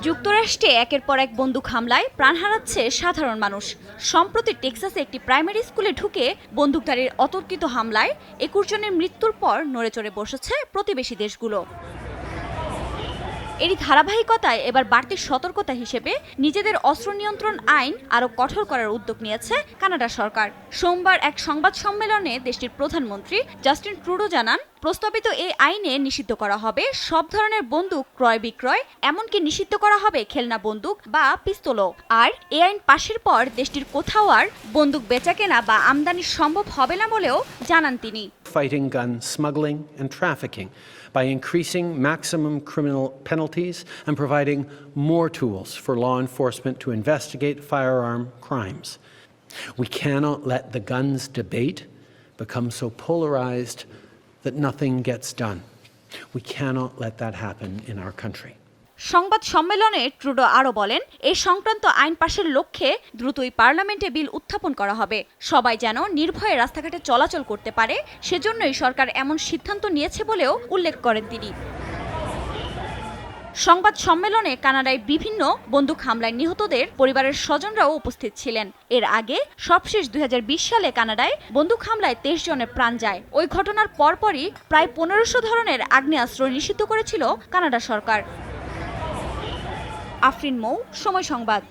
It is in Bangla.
যুক্তরাষ্ট্রে একের পর এক বন্দুক হামলায় প্রাণ হারাচ্ছে সাধারণ মানুষ। সম্প্রতি টেক্সাসে একটি প্রাইমারি স্কুলে ঢুকে বন্দুকধারীর অতর্কিত হামলায় 21 জনের মৃত্যুর পর নড়েচড়ে বসেছে প্রতিবেশী দেশগুলো। এরই ধারাবাহিকতায় এবার বাড়তি সতর্কতা হিসেবে নিজেদের অস্ত্র নিয়ন্ত্রণ আইন আরও কঠোর করার উদ্যোগ নিয়েছে কানাডা সরকার। সোমবার এক সংবাদ সম্মেলনে দেশটির প্রধানমন্ত্রী জাস্টিন ট্রুডো জানান, প্রস্তাবিত এই আইনে নিষিদ্ধ করা হবে সব ধরনের বন্দুক ক্রয় বিক্রয়, এমনকি নিষিদ্ধ করা হবে খেলনা বন্দুক বা পিস্তলও। আর এই আইন পাশের পর দেশটির কোথাও আর বন্দুক বেচাকেনা বা আমদানি সম্ভব হবে না বলেও জানান তিনি। Fighting gun smuggling and trafficking by increasing maximum criminal penalties and providing more tools for law enforcement to investigate firearm crimes. We cannot let the guns debate become so polarized that nothing gets done. We cannot let that happen in our country. সংবাদ সম্মেলনে ট্রুডো আরও বলেন, এই সংক্রান্ত আইন পাশের লক্ষ্যে দ্রুতই পার্লামেন্টে বিল উত্থাপন করা হবে। সবাই যেন নির্ভয়ে রাস্তাঘাটে চলাচল করতে পারে, সেজন্যই সরকার এমন সিদ্ধান্ত নিয়েছে বলেও উল্লেখ করেন তিনি। সংবাদ সম্মেলনে কানাডায় বিভিন্ন বন্দুক হামলায় নিহতদের পরিবারের স্বজনরাও উপস্থিত ছিলেন। এর আগে সবশেষ 2020 সালে কানাডায় বন্দুক হামলায় 23 জনের প্রাণ যায়। ওই ঘটনার পরপরই প্রায় 1500 ধরনের আগ্নেয়াস্ত্র নিষিদ্ধ করেছিল কানাডা সরকার। আফরিন মৌ, সময় সংবাদ।